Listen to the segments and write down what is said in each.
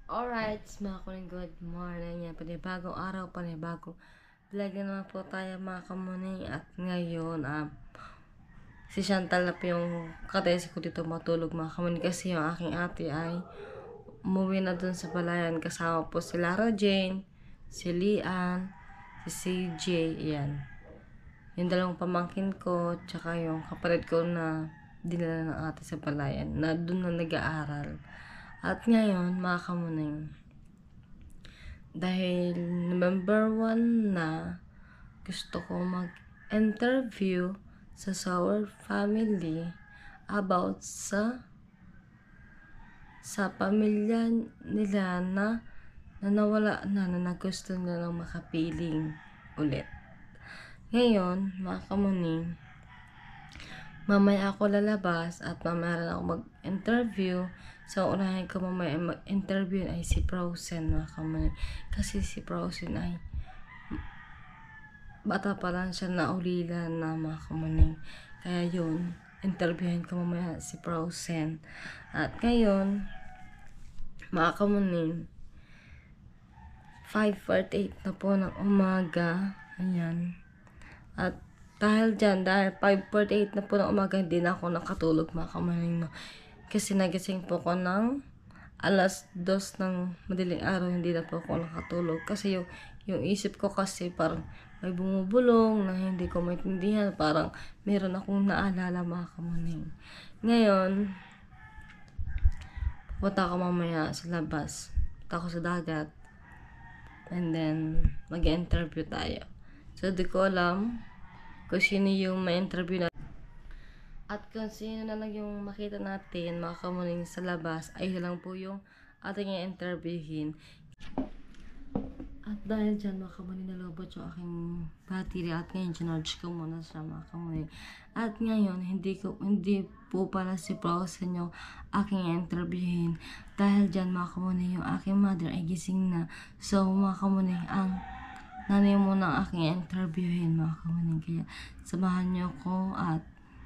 Alright, mga kuning good morning. Yan, panibagong araw, panibagong vlog na naman po tayo mga kamuning. At ngayon, si Chantal na po yung katesi ko dito matulog mga kamuning. Kasi yung aking ate ay umuwi na dun sa balayan. Kasama po si Lara Jane, si Lian, si CJ, yan. Yung dalawang pamangkin ko, tsaka yung kapatid ko na dinala ng ate sa balayan, na dun na nag-aaral. At ngayon, mga kamuning, dahil November 1 na, gusto ko mag-interview sa Sour family about sa pamilya nila na nawala na gusto nilang makapiling ulit. Ngayon, mga kamuning, mamaya ako lalabas at mamaya rin ako mag-interview. So, unahin ko mamaya mag-interview ay si Frozen, mga kamuning. Kasi si Frozen ay bata pa lang siya, naulila na, mga kamuning. Kaya yun, interviewin ko mamaya si Frozen. At ngayon, mga kamuning, 5:48 na po ng umaga. Ayan. At dahil 5:48 na po ng umaga, hindi na ako nakatulog, mga kamuning, no? Kasi nagising po ko ng alas 2 ng madaling araw, hindi na po ako nakatulog. Kasi yung isip ko kasi parang may bumubulong na hindi ko maintindihan. Parang meron akong naalala, mga kamuning. Ngayon, pupunta ako mamaya sa labas. Punta ako sa dagat. And then, mag-interview tayo. So, di ko alam kung sino yung ma-interview na. At kung sino na lang yung makita natin, mga kamuning, sa labas, ay lang po yung ating i-interviewin. At dahil dyan, mga kamuning, nalobot yung aking battery. At ngayon, charge ko muna siya, mga kamuning. At ngayon, hindi po pala si Frozen yung aking i-interviewin. Dahil dyan, mga kamuning, yung aking mother ay gising na. So, mga kamuning, ang nanay mo na aking i-interviewin, mga kamuning. Kaya, samahan niyo ko at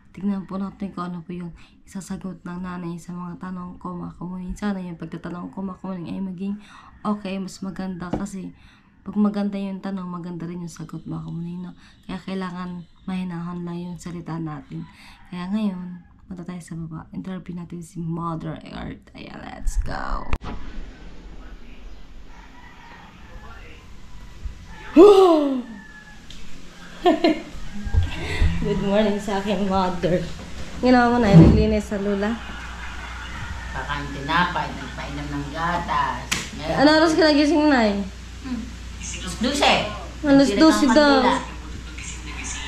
tignan po natin kung ano po yung isasagot ng nanay sa mga tanong ko, mga kamuning. Sana yung pagtatanong ko, mga kamuning, ay maging okay, mas maganda. Kasi pag maganda yung tanong, maganda rin yung sagot, mga kamuning, no? Kaya kailangan mahinahon lang yung salita natin. Kaya ngayon, punta tayo sa baba. Interview natin si Mother Earth. Ayan, let's go! Good morning sa aking mother. Ginawa mo na, naglinis sa lula. Kakain tinapay, nagpainom ng gatas. Ano oras ka nagising na eh? Duse. Alas 12 daw.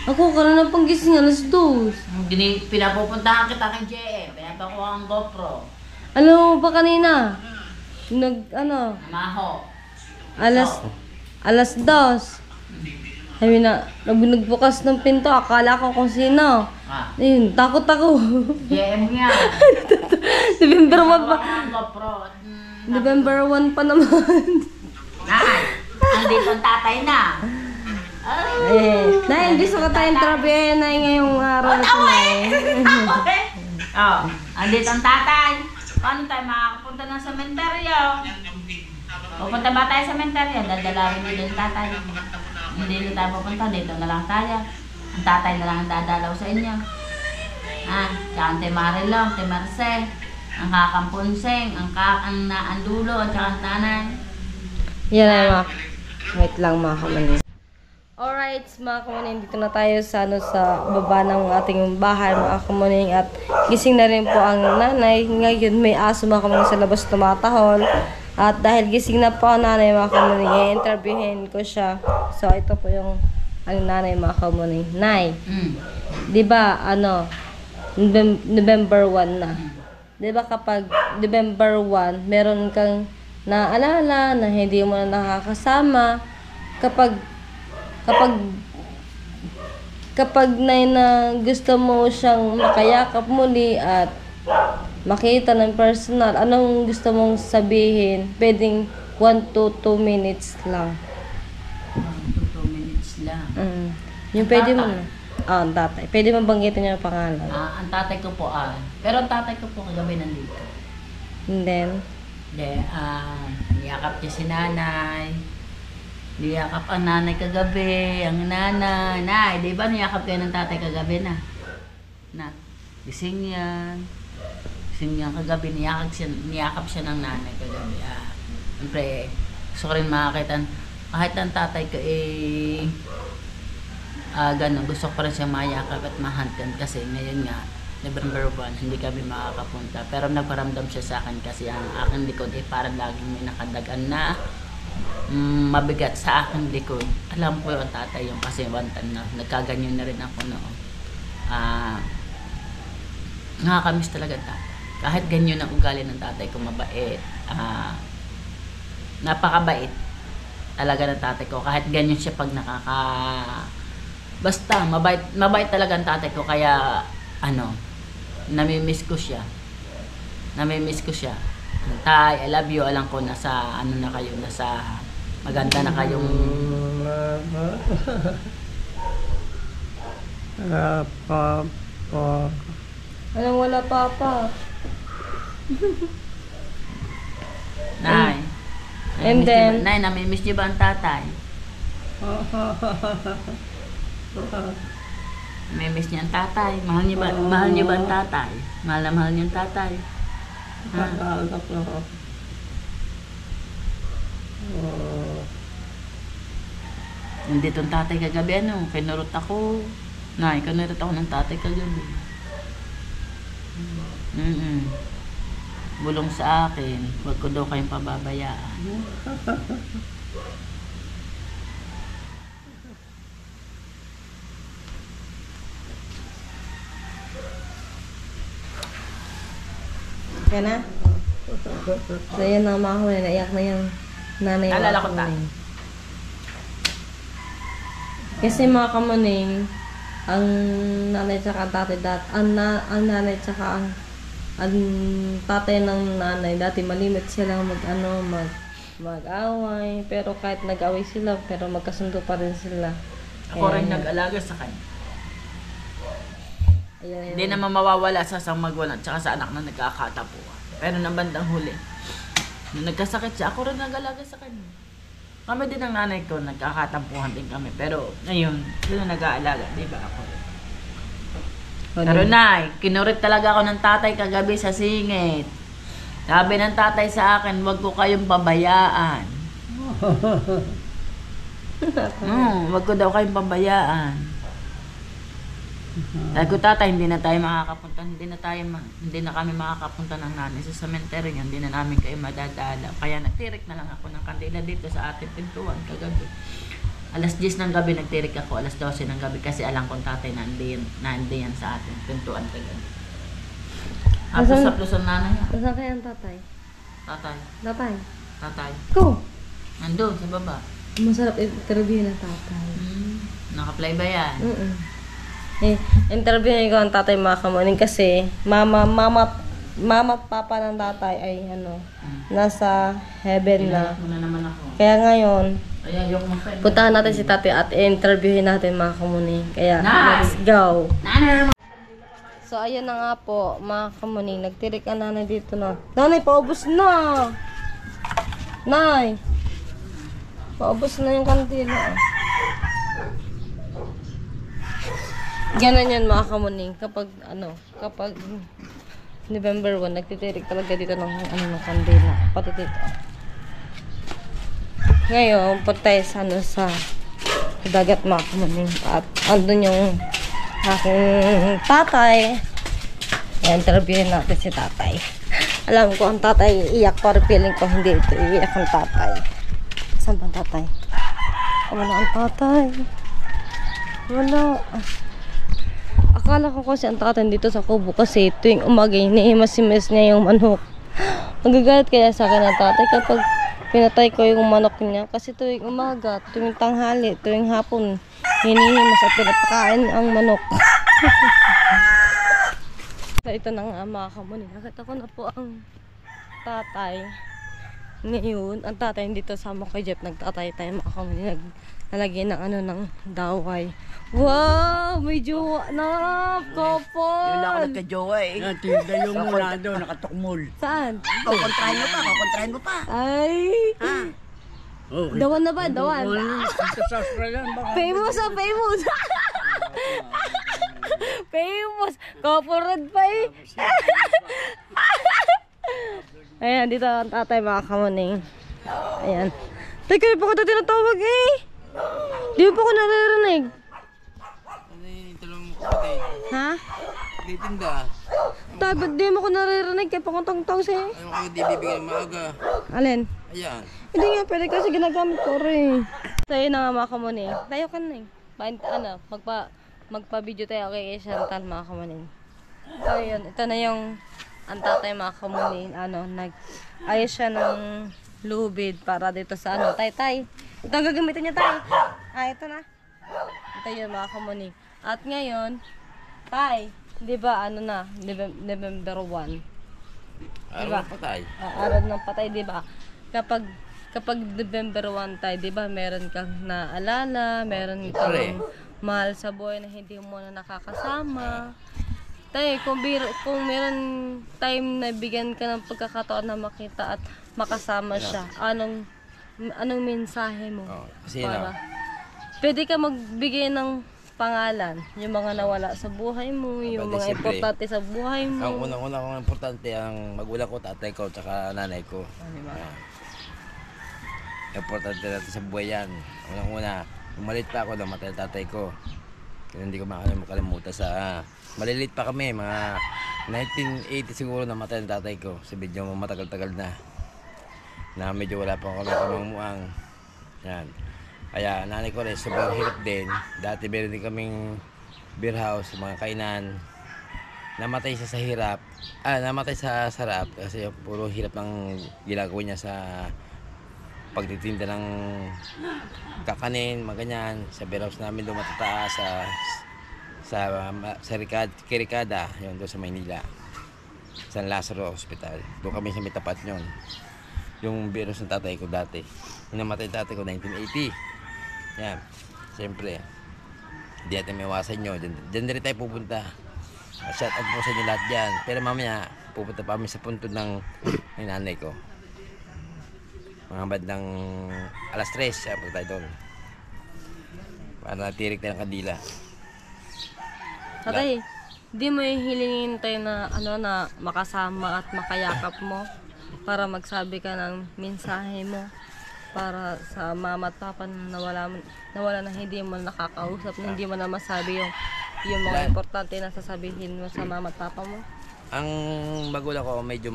Ako, na pang gising, alas 2. Pinapupuntahan kita kay JM. Pinapakuha ang GoPro. Alam mo ba kanina? Maho. Alas 2. Sabi na, nagbukas ng pinto, akala ko kung sino. Ayun, takot ako. JM nga. November 1 pa. Ang GoPro. November 1 pa naman. Nay, andito ang tatay na. Nay, hindi sa katayang trabe na ngayong araw na ito na Andito ang tatay. Paano tayo makakapunta ng sementeryo? Pupunta ba tayo sa sementeryo? Dadalawin nyo doon tatay. Hindi na tayo pupunta, dito na lang tayo. Ang tatay na lang ang dadalaw sa inyo. Tsaka ang Marilong, Marce, ang Kakamponseng, ang Naandulo, at saka ang Tanay. Yan ay wait lang, mga kamuning. Alright, mga kamuning, dito na tayo sa baba ng ating bahay, mga kamuning. At gising na rin po ang nanay. Ngayon may aso, mga kamuning, sa labas tumatahol. At dahil gising na po ang nanay, mga kamuning, i-interviewin ko siya. So, ito po yung nanay, mga kamuning. Nay, di ba, November 1 na. Di ba kapag November 1, meron kang naalala na hindi mo na nakakasama. Kapag na gusto mo siyang makayakap muli at makita ng personal, anong gusto mong sabihin? Pwedeng 1 to 2 minutes lang. 1 to 2 minutes lang. Yung pwede mo na. Ang tatay. Pwede mo banggitin niya ang pangalan. Ang tatay ko po pero ang tatay ko po kagabi nandito. And then, Niyakap niya si nanay. Niyakap ang nanay kagabi. Ang nanay. Nay, di ba niyakap kayo ng tatay kagabi na? Na, gising yan. Gising yan kagabi. Niyakap siya ng nanay kagabi. Siyempre, gusto ko rin makakita. Kahit ang tatay ko ganun, gusto ko rin siya mayakap at mahantan kasi ngayon nga, November 1, hindi kami makakapunta. Pero nagparamdam siya sa akin kasi ang aking likod parang laging may nakadagan na mabigat sa aking likod. Alam ko yung tatay yung kasi wantan na nagkaganyan na rin ako noon. Nakakamiss talaga tatay. Kahit ganyan ang ugali ng tatay ko, mabait. Napakabait talaga ng tatay ko. Kahit ganyan siya pag basta, mabait talaga ang tatay ko. Kaya, namimiss ko siya. Tay, I love you. Alam ko nasa na kayo, nasa maganda na kayong Anong wala papa? Nay. And then Nay, namimiss niyo ba ang tatay? Namimiss niya ang tatay. Mahal niyo ba ang tatay? Mahal na mahal niyo ang tatay. Nandito ang tatay kagabi, kinurot ako. Nay, kinurot ako ng tatay kagabi. Bulong sa akin, huwag ko daw kayong pababayaan. Yan na? So yan ang mga huli, naiyak na yung nanay Alala ko ta. Kasi mga kamuning, ang nanay tsaka tatay ang nanay tsaka ang tatay ng nanay dati malimit sila mag-away, pero kahit nag-away sila pero magkasundo pa rin sila. Ako rin nag-alaga sa kanya. Ayan. Hindi naman mawawala sa isang magulang tsaka sa anak na nagkakatapuan. Pero nang bandang huli, nung nagkasakit siya, ako rin nag-alaga sa kanya. Kami din ng nanay ko, nagkakatampuhan din kami. Pero ngayon, sino nag-aalaga? Di ba ako? Pero nay, kinurit talaga ako ng tatay kagabi sa singit. Sabi ng tatay sa akin, huwag ko kayong pabayaan. Huwag ko daw kayong pabayaan. Sabi ko, tatay, hindi na tayo makakapunta. Hindi na kami makakapunta ng nanay sa cemetery. Hindi na namin kayo madadala. Kaya nagtirik na lang ako ng kandila dito sa ating pintuan kagabi. Alas 10 ng gabi nagtirik ako, alas 12 ng gabi kasi alam kong tatay nandiyan sa ating pintuan kagabi. Haplos ang nanay niya. Saan kaya ang tatay? Tatay. Go! Nandun sa baba. Masarap interview ng tatay. Naka-play ba yan? Interview ko ang tatay mga kamuning kasi mama at papa ng tatay ay nasa heaven na. Muna naman ako. Kaya ngayon, Ayun, puntahan natin si tatay at interviewin natin mga kamuning. Kaya, let's go! So, ayun na nga po, mga kamuning. Nagtirik ang nanay dito na. Nanay, paubos na! Nay! Paubos na yung kandila. Ganon yan mga kamuning. Kapag November 1, nagtitirik talaga dito ng kandila. Pati dito. Ngayon, punta sa dagat mga kamuning. At andun yung aking tatay. I-interviewin natin si tatay. Alam ko ang tatay iiyak, pero feeling ko hindi ito iiyak ang tatay. Saan ba ang tatay? Wala ang tatay. Wala. Akala ko kasi ang tatay dito sa kubo kasi tuwing umaga inihimas-himas niya yung manok. Magagalit kaya sa akin ang tatay kapag pinatay ko yung manok niya kasi tuwing umaga, tuwing tanghali, tuwing hapon hinihimas at pinapakain ang manok. So ito na nga mga kamuning. Nakita ko na po ang tatay. Ngayon, ang tatay dito sama kay Jeff, nagtatay tayo mga kamuning, nalagyan ng ano ng daway. Wow! May jowa na! Yun lang ako Couple! nagka-jowa eh. Tinda yung muna doon, nakatukmol. Saan? Kukontrahin mo pa. Ay! Ha? Okay. Dawan na ba? Dawan? Dito sa Australia, baka. Famous ah! Famous! Famous! Couple red pa eh! Ayan, dito ang tatay mga kamuning. Ayan. Teka, di pa ko ito tinatawag eh! Di pa ko naririnig. Ha? Titinda. Tay, ba't di mo ko naririnig? Kaya pa kong tong-tong sa'yo. Ayaw kayo di bibigyan maaga. Alin? Ayan. Hindi nga pwede kasi ginagamit ko rin. So yun na nga mga kamuning. Tayo ka na eh. Magpa-video tayo kay Chantal mga kamuning. So yun, ito na yung ang tatay mga kamuning. Ayos siya ng lubid para dito sa tay. Ito ang gagamitin niya tay. Ito na. Ito yun mga kamuning. At ngayon, tay, di ba November 1? Araw ng patay. Araw ng patay, di ba? Kapag November 1 tayo, di ba, meron kang naalala, meron kang mahal sa buhay na hindi mo na nakakasama. Tay, kung meron time na bigyan ka ng pagkakataon na makita at makasama siya, anong mensahe mo? Kasi Pwede ka magbigay ng pangalan, yung mga nawala sa buhay mo, yung Pwede, mga siyempre. importante sa buhay mo. Ang unang-una kong importante ang magulang ko, tatay ko, tsaka nanay ko. Importante natin sa buhay yan. Unang-una, nung maliit pa ako, namatay ang tatay ko. Kaya hindi ko makalimutan sa... Malilit pa kami, mga 1980 siguro namatay ang tatay ko. Sa medyo matagal-tagal na. Na medyo wala pa ako kamangmuang. Yan. Kaya nanay ko rin, sobrang hirap din. Dati meron din kaming beer house, mga kainan. Namatay siya sa hirap. Namatay sa sarap kasi puro hirap ng ginagawa niya sa pagtitinda ng kakanin, mga ganyan. Sa beer house namin doon matataas sa Kirikada, yun doon sa Maynila. San Lazaro Hospital. Doon kami sa may tapat yun. Yung beer house ng tatay ko dati. Yung namatay tatay ko 1980. Yan. Siyempre, hindi natin may iwasan nyo. Diyan rin tayo pupunta. Shout out po sa inyo lahat dyan. Pero mamaya, pupunta pa kami sa puntod ng nanay ko. Mga bandang alas 3, siya po tayo doon. Para natirik tayo ng kandila. Tatay, di mo hihilingin tayo na makasama at makayakap mo para magsabi ka ng mensahe mo para sa mama at papa na nawala na hindi mo nakakausap, na hindi mo na masabi yung mga importante na sasabihin mo sa mama at papa mo? Ang magulang ko medyo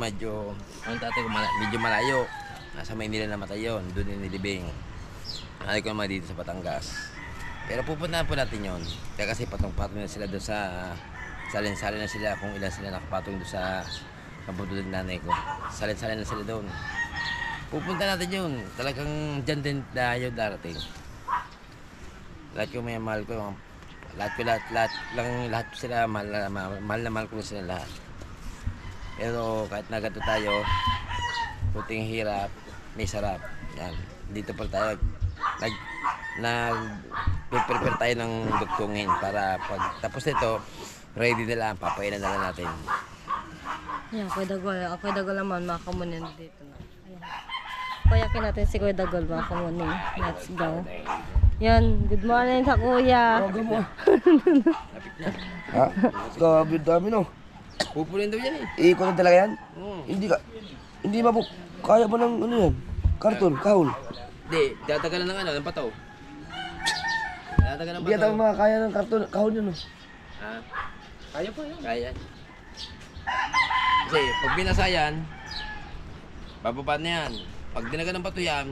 ang tatay ko medyo malayo. Nasa Maynila namatay yun, doon yung nilibing. Nanay ko naman dito sa Batangas. Pero pupuntahan po natin yun. Kaya kasi patong-patong na sila doon sa salin-salin na sila kung ilan sila nakapatong doon sa kapuntod ng nanay ko. Salin-salin na sila doon. Pupunta natin yun. Talagang dyan din tayo darating. Lahat yung may mahal ko, lahat sila, mahal na mahal ko sila lahat. Pero kahit na ganito tayo, puting hirap, may sarap. Yan. Dito pa tayo, prepare tayo ng duktungin para pag tapos nito, ready na lang, papainan na lang natin. Ayan, Kuya Dagol naman, mga kamunin dito na. Ayan. Payakin natin si Kuya Dagol, mga kamunin. Let's go. Yan, good morning sa kuya. Ha? Grabe dami no. Pupulin daw yan Iikot na talaga yan? Oo. Hindi kaya ba ng ano yan? Karton, kahon. Hindi, tatagalan ng pataw. Tatagalan ng Hindi pataw. yata makakaya ng karton, kahon yun no. Ha? Kaya pa yan. Kaya. Kasi pag binasa yan, bababa na yan. Pag dinaga ng pato yan,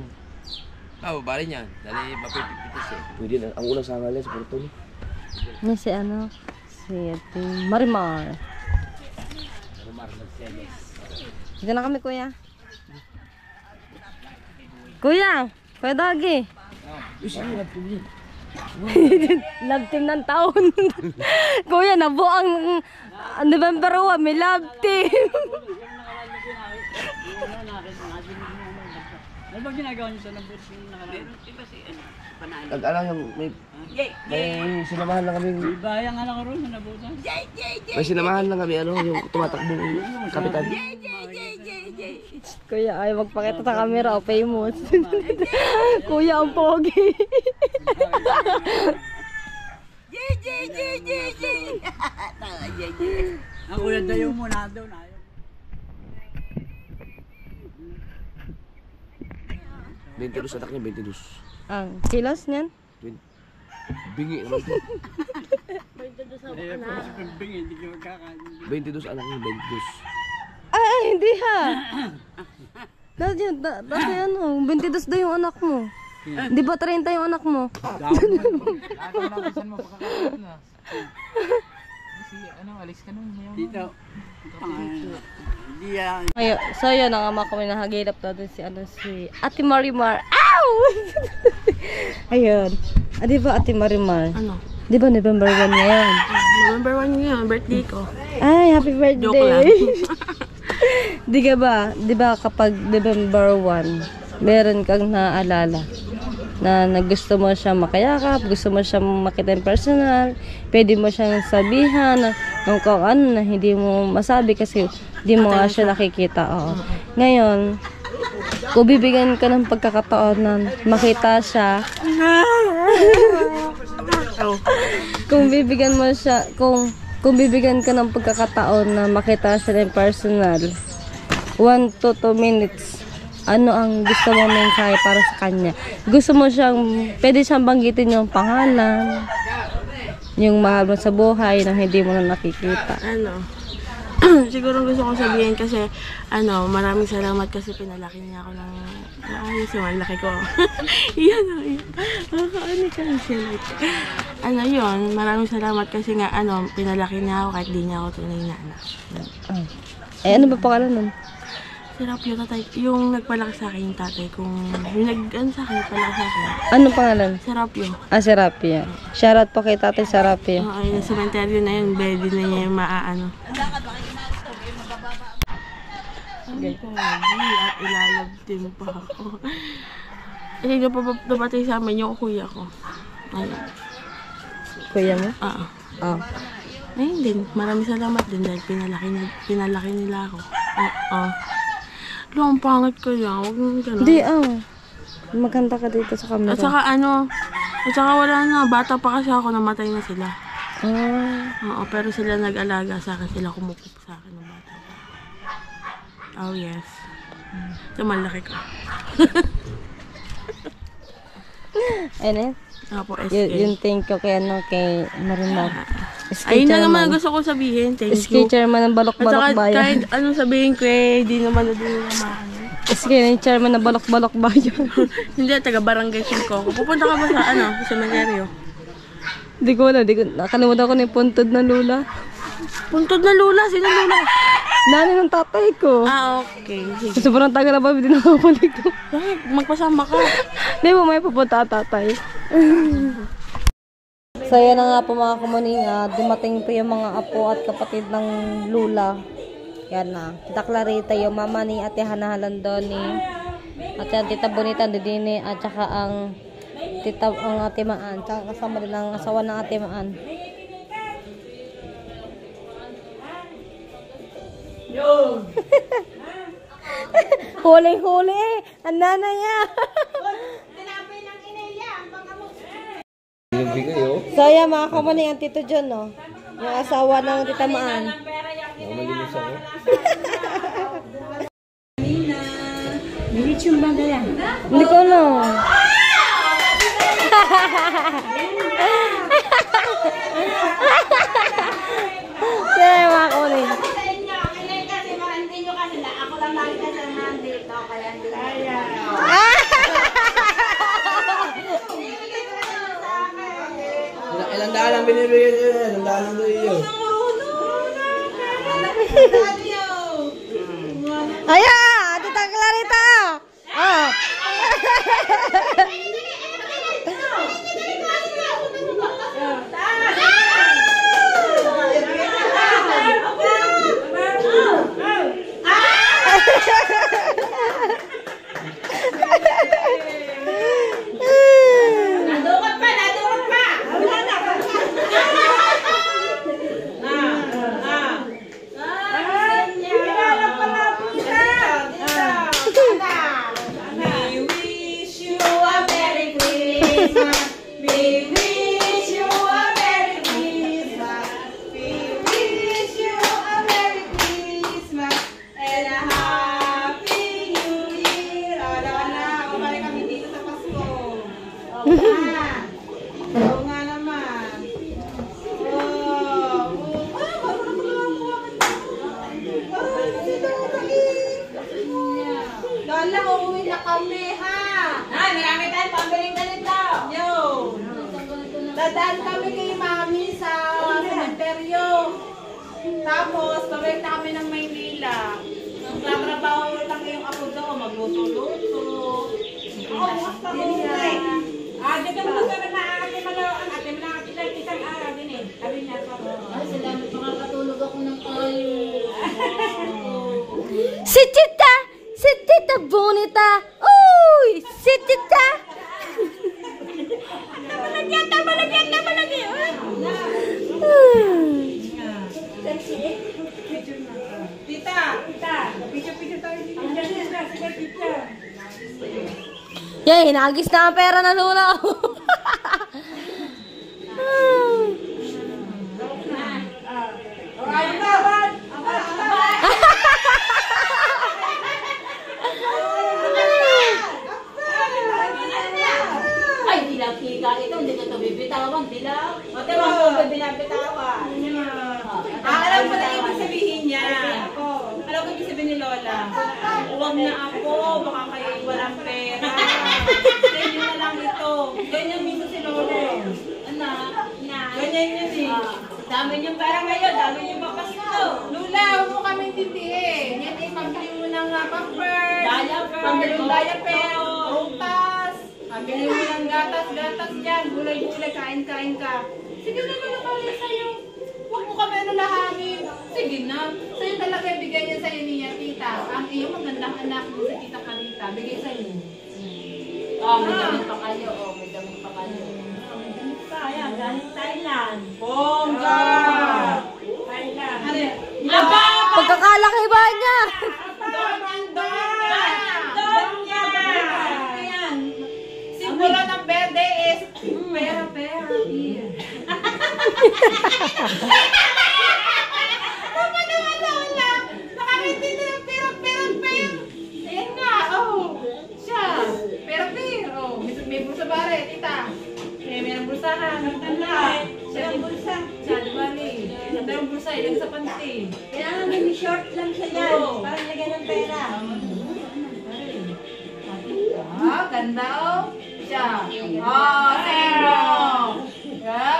bababa rin yan. Dali mapipipitis eh. Pwede na, ang unang sangal yan sa karton. Ni si Ate Marimar. Dito na kami, kuya. Kuya Dagi. Love team ng taon. Kuya, nabuo ang November 1, may love team. Ano ba ginagawa niyo sa Nabutas yung nakaraan? Nag-alang yung may sinamahan lang kami. Bayang anak ko ron sa Nabutas. May sinamahan lang kami, yung tumatakbong kapitan. Kuya, ay magpakita sa camera, o famous. Kuya, ang pogi. Ang kuya dayo mo na daw na. 22 anak niya, 22. Ang kilos niyan? Bingi naman po. Bingi, hindi ka magkakain. 22 anak niya, 22. Ay, hindi ha. Dati ano, 22 daw yung anak mo. Di ba 30 yung anak mo? Dito. Hindi yan. Ayun, so yun ang ama ko, may nahagilap natin si Ate Marimar. Ow! Ayun. Di ba Ate Marimar? Ano? Di ba November 1 ngayon? November 1 yun, birthday ko. Ay, happy birthday! Joke lang. Di ba kapag November 1, meron kang naaalala na gusto mo siya makayakap, gusto mo siya makita in personal, pwede mo siyang sabihan ng kung ano na hindi mo masabi kasi hindi mo nga siya nakikita. Oo. Ngayon, kung bibigyan ka ng pagkakataon na makita siya, kung bibigyan mo siya, kung bibigyan ka ng pagkakataon na makita siya in personal, 1 to 2 minutes, ano ang gusto mo mensahe para sa kanya? Gusto mo siyang, pwede siyang banggitin yung pangalan, yung mahal mo sa buhay na hindi mo na nakikita. Ano? Siguro gusto kong sabihin kasi, maraming salamat kasi pinalaki niya ako ng maayos yung laki ko. Yan o, yun. Ano ka siya? Yun, maraming salamat kasi nga, pinalaki niya ako kahit di niya ako tunay na anak. Ano ba pangalan nun? Sarap yung tatay, yung nagpalaki sa akin yung tatay kong, yung sa akin, nagpalaki sa akin. Anong pangalan? Sarap yun. Si Rapia. Shoutout po kay Tatay sa Rapia. Oo, yung cemetery na yun, pwede na niya yung maaano. At ilalabtin pa ako. Kasi nabatay sa amin yung kuya ko. Ayun. Kuya mo? Oo. Oh. Ayun din, maraming salamat din dahil pinalaki nila ako. Oo. Ang pangit ko yan, huwag nang gano'n. Hindi, maganda ka dito sa camera. At saka wala na, bata pa kasi ako, namatay na sila. Ah. Oo, pero sila nag-alaga sa akin, sila kumukup sa akin ng bata. Oh yes. So malaki ko. Ayun Opo, SK. yung thank you kay Marimar. Ayun na naman gusto ko sabihin, thank SK you. chairman ng At Balok-Balok saka Bayan. kahit anong sabihin ko di naman na din nila makakamit. SK yung chairman ng Balok-Balok Bayan. Hindi, taga-barangay ko. Pupunta ka ba sa sa cemetery? Hindi ko alam, nakalimutan ko na yung puntod na lula. Puntod na lula, sino lula? Nanay ng tatay ko. Okay. Sige. Sobrang tagal na ba, hindi na mabalik ko. Bakit? Magpasama ka. Hindi mo may pupunta tatay. So yan na nga po mga kumuninga, dumating po yung mga apo at kapatid ng lula. Yan na. Tita Clarita, yung mama ni Ate Hana Halandoni, at yung Tita Bonita Didini, at saka ang Ate Maan. Tsaka kasama din ang asawa ng Ate Maan. Yo! Huli! Ang nanay niya! So yan mga kumuning, ang Tito John, no? Yung asawa ng Tita Maan. Hindi ko alam. Kaya mga kumuning. Ilang daan ang binibigay ko yun. Ilang daan ang binibigay yun. Ayan! Tita Clarita! Oh! wish you a Merry Christmas. We wish you a Merry Christmas and a Happy New Year. O, Lola, kumari kami dito sa Pasko. O, nga. Oo nga naman. Lola, uuwi na kami, ha? Ay, marami tayong pambiling ganito. Yo! Dadaan kami kay Mami sa sementeryo. Tapos, babalik na kami ng Maynila. Nagtatrabaho lang yung ako doon. Magluto-luto. Basta umuwi. Dito mo sa na ate malo, ang ate mo na isang araw din eh. Sabi niya pa. Ay, salamat makakatulog ako ng kayo. Si Tita Bonita. Uy, si Tita. Tita! Picture tayo dito. Yay, hinagis na ang pera na Lola. Ay, dilaw kika ito, hindi ko ito bibitawan, dilaw. Ate, mga ko binabitawan. Alam ko na ibig sabihin niya. Alam ko ibig sabihin ni Lola. Huwag na ako, baka kayo walang pera. Ganyan na lang ito. Ganyan minsan si Lola. Ganyan yun eh. Dami niyong pera ngayon, dami niyong papasko. Lola, huwag mo kami intindihin. Yan eh, pambili mo ng pampers. Diaper. Pambili mo diaper. Rutas. Pambili mo ng gatas dyan. Gulay-gulay, kain-kain ka. Sige na kami sa'yo. Huwag mo kami alalahanin. Sige na. Sa'yo talaga bigay niya sa'yo niya, tita. Ang iyong magandang anak mo si tita Kalita. Bigay sa'yo. May damit pa kayo, may damit pa kayo. Ayan, galing Thailand. Bongga! Thailand. Ano yan? Pagkakalaki ba niya? Donya! Ayan. Simbolo ng berde is pera. Tama naman, Lola. Nakakintindi ng pera. Ayan nga, oh. Siya. Pera. Oh, may bulsa ba rin, tita? May bulsahan. Siya ang bulsa. Siya, di ba ni? Ganda yung bulsa, yung sa panty. Kailangan may short lang siya yan. Oo. Para lagyan ng pera. Ganda oh. Siya. Zero.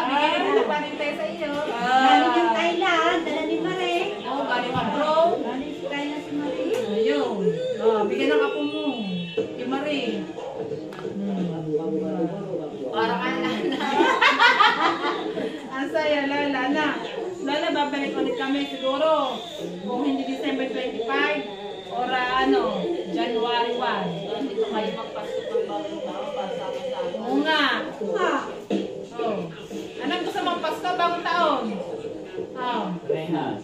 Bigyan na ng panintay sa iyo. Galing yung Thailand. Dala ni Mare. Galing ka bro. Galing sa Thailand si Mare. Ayun. Bigyan ng apo mo. Kay Marie. Para ka na. Ang saya, Lola. Lola, babalik ulit kami siguro. Kung hindi December 25 or January 1. Dito kayo magpasko ng bagong taon para sama-sama. Oo nga. Oh. Anong gusto mong Pasko, bagong taon? Oh. Rehas.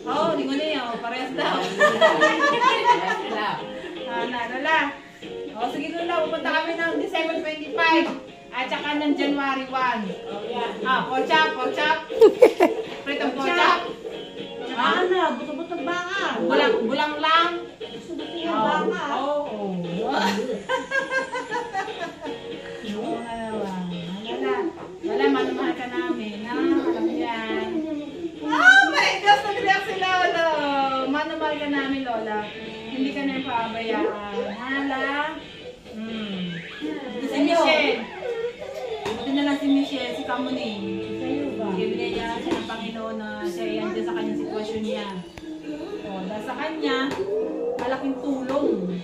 Oo, di ko na yun. Parehas daw. Lola. O, sige Lola, pupunta kami ng December 25. At saka ng January 1. Pork chop. Pritong pork chop. Buto-butong baka. Bulang lang. Buto-butong yung baka. Oo. Lola, manumahal ka namin. Alam yan. Oh my gosh, nag-react si Lola. Manumahal ka namin, Lola. Hindi ka na yung paabayaan. Hala. Si Michelle. Buti na lang si Michelle, si Kamuning. Ibigay niya siya ng Panginoon na siya ay andyan sa kanyang sitwasyon niya. Dahil sa kanya, malaking tulong.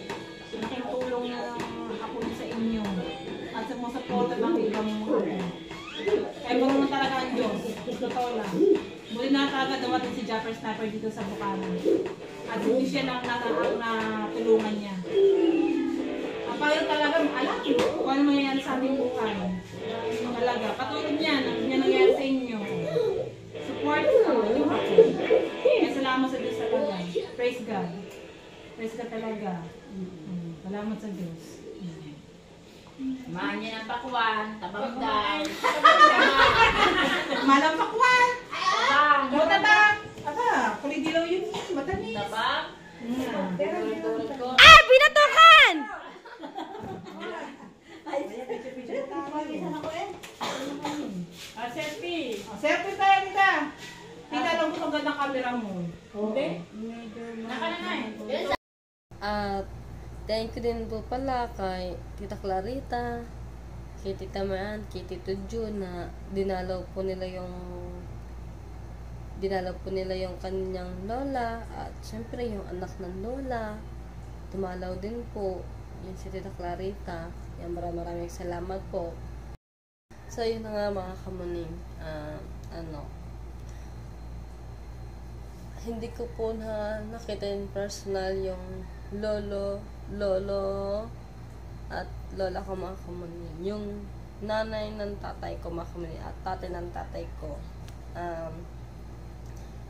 Malaking tulong na ako sa inyo. At sa mga support ng ibang mga ako. Kaya marunong talaga ang Diyos. Totoo lang. Muli na talaga dawatin si Japper Sniper dito sa Bukana. At si Michelle ang natulungan niya. Paano talaga alam kung ano mangyayari sa ating buhay. Talaga. Katulad niyan, ang nangyayari sa inyo. Support ko. Kaya salamat sa Diyos talaga. Praise God. Praise God talaga. Salamat sa Diyos. Kumain niya ng pakwan, tabang daw. Malang pakwan. Tabang. O, tabang. Aba, kulit dilaw yun. Matamis. Tabang. Turut ko. Ah! Binatukan! Selfie. Selfie tayo, Tita. Tita, lang mo ang gandang camera mo. Hindi? Naka na eh. At thank you din po pala kay Tita Clarita, kay Tita Maan, kay Tito Jun na dinalaw po nila yung kanyang lola at syempre yung anak ng lola. Dumalaw din po yung si Tita Clarita. Yan, maraming salamat po. So yun na nga mga kamuning, hindi ko po nakita in personal yung lolo at lola ko mga kamuning. Yung nanay ng tatay ko mga kamuning at tatay ng tatay ko.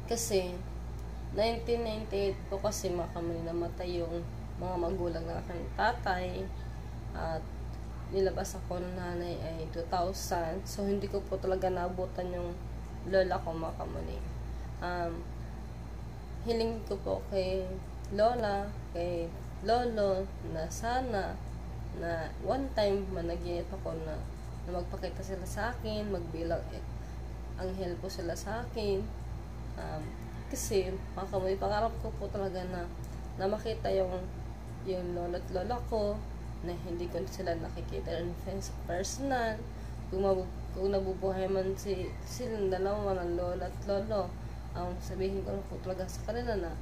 Kasi 1998 po kasi mga kamuning namatay yung mga magulang ng aking tatay at nilabas ako ng nanay ay 2000. So hindi ko po talaga naabutan yung lola ko mga kamuning. Hiling ko po kay lola, kay lolo na sana na one time managinip ako na magpakita sila sa akin, magbilang anghel po sila sa akin. Kasi mga kamuning, pangarap ko po talaga na makita yung lolo at lola ko na hindi ko sila nakikita in personal. Kung nabubuhay man silang dalawa ng lola at lolo, sabihin ko na po talaga sa kanila na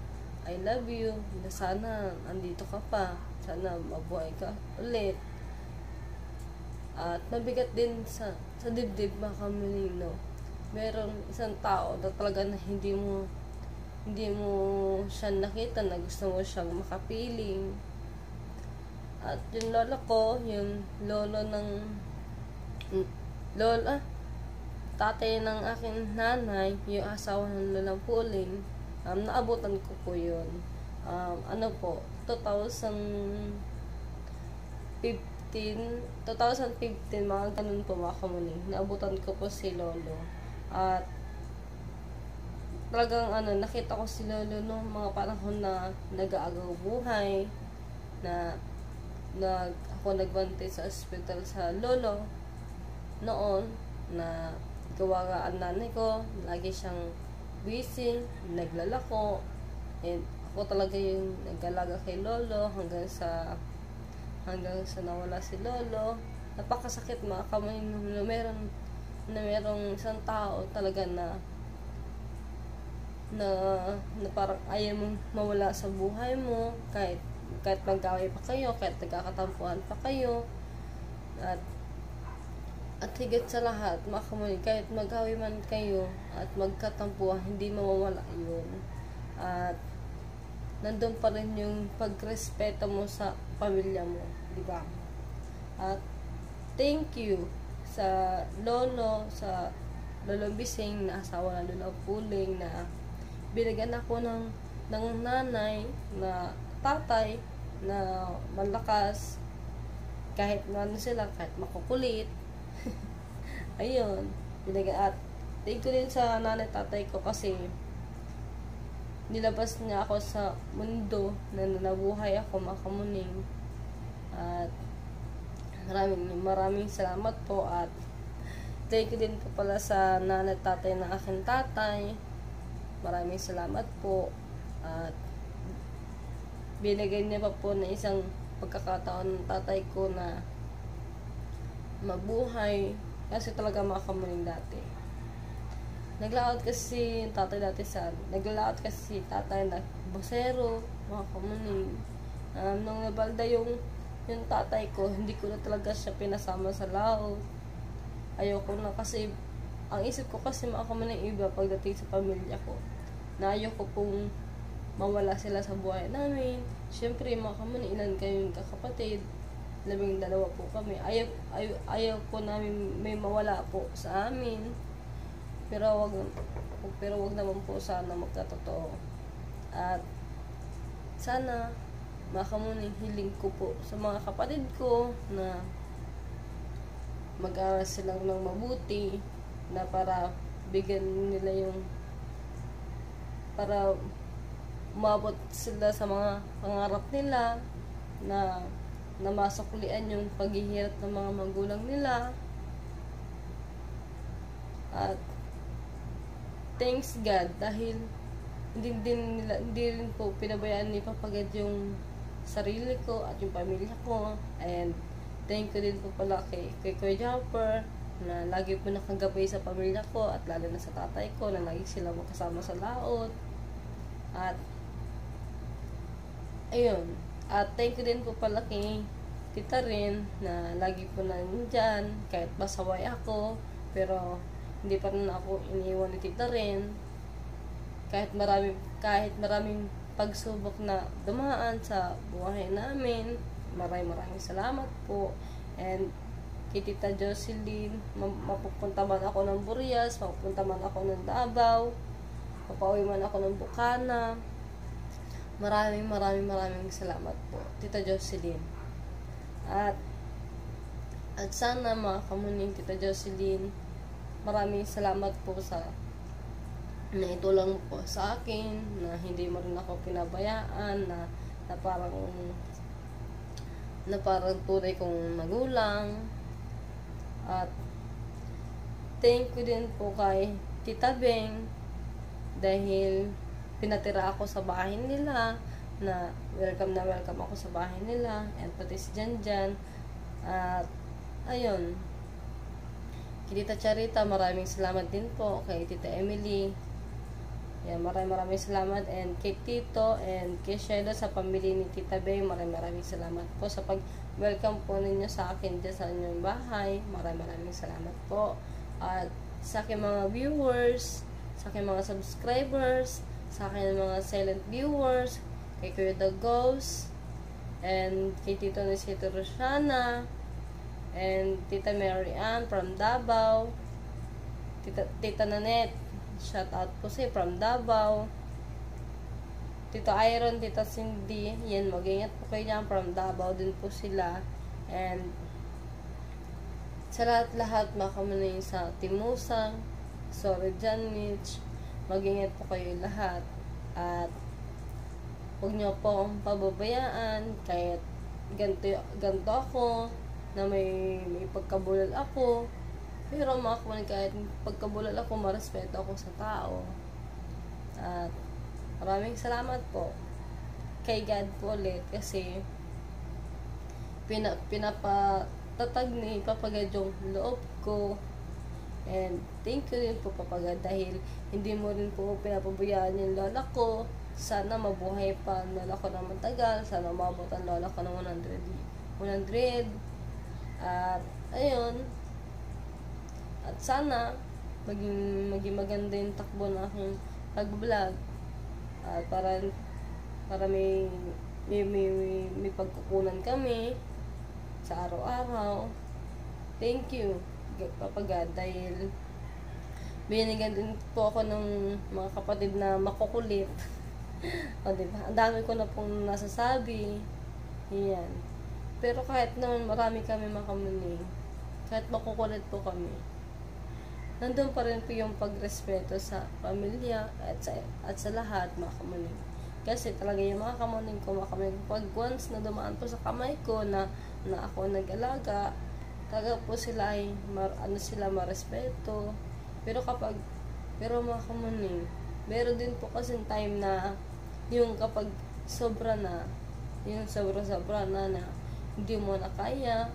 I love you, na sana andito ka pa, sana mabuhay ka ulit. At mabigat din sa dibdib mga kamuning, no? Meron isang tao na talaga na hindi mo siya nakita na gusto mo siyang makapiling. At yung lola ko, yung tatay ng aking nanay, yung asawa ng lolang Puling, naabutan ko po yun. 2015, mga ganun po mga kamuning. Naabutan ko po si lolo. At talagang nakita ko si lolo nung mga panahon na nag-aagaw buhay, na ako nagbantay sa ospital sa lolo noon, na gawa nga ang nanay ko, lagi siyang busy, naglalako, and ako talaga yung nag-alaga kay lolo hanggang sa nawala si lolo. Napakasakit mga kamuning na merong isang tao talaga na parang ayaw mong mawala sa buhay mo, kahit mag-away pa kayo, kahit nagkakatampuhan pa kayo, at higit sa lahat mga kamuning, kahit mag-away man kayo at magkatampuhan, hindi mawawala yun. At nandun pa rin yung pagrespeto mo sa pamilya mo, di ba? At thank you sa lolo Bising na asawa ng Lola Puling, na binigyan ako ng nanay na tatay na malakas, kahit sila, kahit makukulit. Ayun, binigyan. At thank you din sa nanay tatay ko kasi nilabas niya ako sa mundo na nabuhay ako mga kamuning. At maraming salamat po. At thank you din po pala sa nanay tatay na aking tatay. Maraming salamat po. At binigay niya pa po na isang pagkakataon ng tatay ko na mabuhay, kasi talaga mga kamuning dati naglaot kasi tatay na bosero mga kamuning. Nung nabalda yung tatay ko, hindi ko na talaga siya pinasama sa laot. Ayoko na, kasi ang isip ko kasi mga kamuning iba pagdating sa pamilya ko, na ayoko pong mawala sila sa buhay namin. Siyempre mga kamuning, ilan kayong kakapatid, 12 po kami. Ayaw po namin may mawala po sa amin. Pero wag naman po sana magkatotoo. At sana mga kamuning, hiling ko po sa mga kapatid ko na mag-aral sila ng mabuti na para bigyan nila yung para umabot sila sa mga pangarap nila na masuklian yung paghihirap ng mga magulang nila. At thanks God dahil hindi rin po pinabayaan ni Papa God yung sarili ko at yung pamilya ko. And thank you din po pala kay Kuya Jumper na lagi po nakagabay sa pamilya ko at lalo na sa tatay ko na lagi sila makasama sa laot. At ayun, at thank you din po pala kay Tita Rin na lagi po nandyan kahit pasaway ako, pero hindi pa rin ako iniwan ni Tita Rin kahit maraming pagsubok na dumaan sa buhay namin. Maraming salamat po. And kay Tita Jocelyn, mapupunta man ako ng Burias, mapupunta man ako ng Davao, papauwi man ako ng Bukana. Maraming salamat po, Tita Jocelyn. At sana mga kamuning Tita Jocelyn, maraming salamat po sa naitulong po sa akin, na hindi mo rin ako pinabayaan, na parang tunay kong magulang. At thank you din po kay Tita Beng dahil pinatira ako sa bahay nila, na welcome ako sa bahay nila, and pati si Janjan. At ayun, kay Tita Charita, maraming salamat din po. Kay Tita Emily, yan, maraming salamat. And kay Tito and kay Shelo sa pamilya ni Tita Beng, maraming salamat po sa pag-welcome po ninyo sa akin dyan sa inyong bahay. Maraming salamat po. At sa aking mga viewers, sa aking mga subscribers, sa aking mga silent viewers, kay Kuya The Ghost, and kay Tito Nisito Rosana, and Tita Mary Ann from Davao, Tita Nanette, shout out po si from Davao, Tito Iron, Tita Cindy, yan, mag-ingat po kayo dyan, from Davao din po sila. And sa lahat makamunin sa Timusang, sorry Janich, mag-ingat po kayo lahat. At huwag nyo po akong pababayaan kahit ganito ako, na may pagkabulal ako, pero mga kamunin, kahit pagkabulal ako, marespeto ako sa tao. At maraming salamat po kay God po ulit, kasi pinapatatag ni Papa God yung loob ko. And thank you din po Papa God dahil hindi mo rin po pinapabayaan yung lola ko. Sana mabuhay pa ang lola ko ng matagal, sana umabot ang lola ko ng 100. At ayun, at sana maging maganda yung takbo na aking pag-vlog, at para may pagkukunan kami sa araw-araw. Thank you Papa God dahil binigyan din po ako ng mga kapatid na makukulit. O diba, ang dami ko na pong nasasabi, yan. Pero kahit naman marami kami makamuni, kahit makukulit po kami, nandun pa rin po yung pagrespeto sa pamilya at sa lahat mga kamuning. Kasi talaga yung mga kamuning ko, pag once na dumaan po sa kamay ko na ako nag-alaga, talaga po sila ay marespeto. Pero mga kamuning, meron din po kasi time na yung kapag sobra na hindi mo na kaya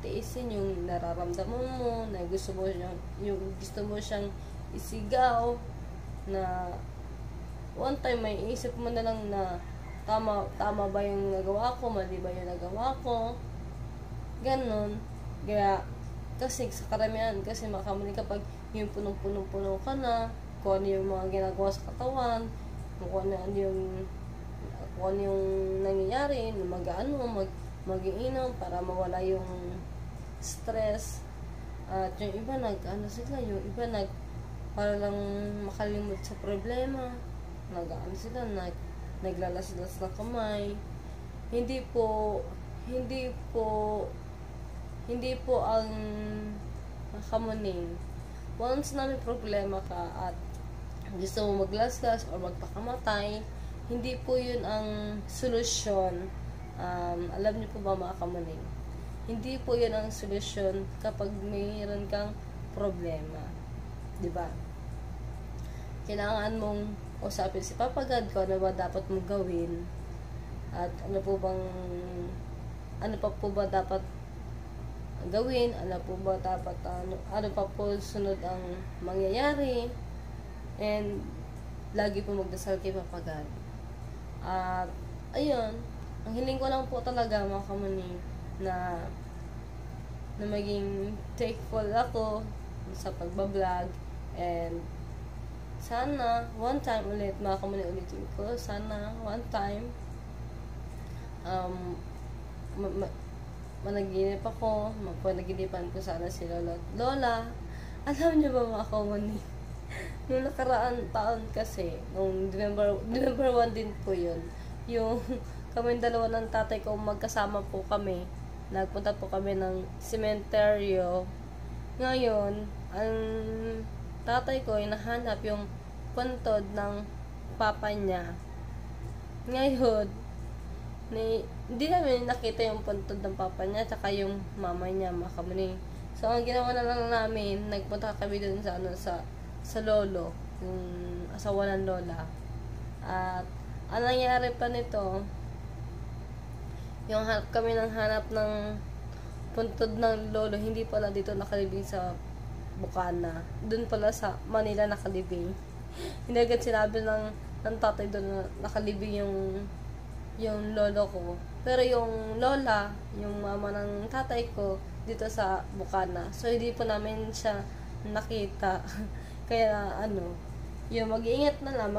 tiisin yung nararamdaman mo, na gusto mo siyang isigaw, na one time may isip mo na lang na tama ba yung nagawa ko, mali ba yung nagawa ko, ganon. Kaya kasi sa karamihan, kasi makamali kapag yung punong-punong ka na, kung ano yung mga ginagawa sa katawan, kung ano yung nangyayari, mag-iinom para mawala yung stress. At yung iba para lang makalimot sa problema, naglalas-las na kamay. Hindi po hindi po ang kamuning. Once na may problema ka at gusto mo maglaslas o magpakamatay, hindi po yun ang solusyon. Alam niyo po ba mga kamuning? Hindi po yun ang solusyon kapag mayroon kang problema. Diba? Kailangan mong usapin si Papa God kung ano ba dapat mong gawin at ano pa po ba dapat gawin, ano pa po sunod ang mangyayari, and lagi po magdasal kay Papa God. At ayun, ang hiling ko lang po talaga mga kamuning na maging thankful ako sa pagbablog, and sana one time ulit mga kamuning, ulitin ko, sana one time managinip ako, mapanaginipan ko sana si Lola at Lola. Alam niyo ba mga kamuning, nung nakaraan taon kasi, nung November 1 din po yun, yung kami dalawa ng tatay ko, magkasama po kami, nagpunta po kami ng sementeryo. Ngayon, ang tatay ko ay nahanap yung puntod ng papa niya. Ngayon, hindi namin nakita yung puntod ng papa niya tsaka yung mama niya, mga kamuning. So, ang ginawa na lang namin, nagpunta kami dun sa lolo, yung asawa ng lola. At ang nangyari pa nito, yung kami nang hanap ng puntod ng lolo, hindi pala dito nakalibing sa Bukana. Dun pala sa Manila nakalibing. Hindi agad sinabi ng tatay doon na nakalibing yung lolo ko. Pero yung lola, yung mama ng tatay ko, dito sa Bukana. So, hindi po namin siya nakita. Kaya, yung mag-iingat na lang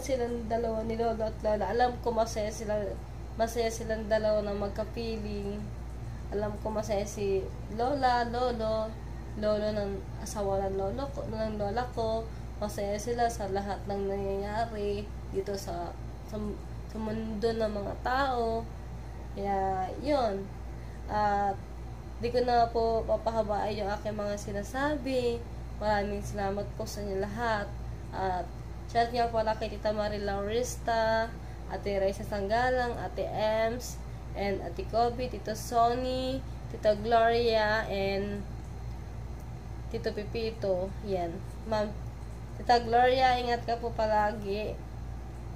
silang dalawa ni lolo at lola. Alam ko masaya silang dalawa na magkapiling. Alam ko masaya si lola, lolo ng asawa ng lola ko. Masaya sila sa lahat ng nangyayari dito sa mundo ng mga tao. Kaya, yun. At, di ko na po papahabaan yung aking mga sinasabi. Maraming salamat po sa inyo lahat. At, shout nga pala kay Tita Marie Laurista, Ate Raisa Sanggalang, Ate Ems, and Ate Kobe, Tito Sonny, Tita Gloria, and Tito Pipito. Yan. Ma'am, Tita Gloria, ingat ka po palagi.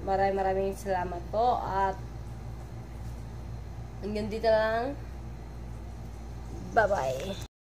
Maraming salamat po. At hanggang dito lang. Bye-bye.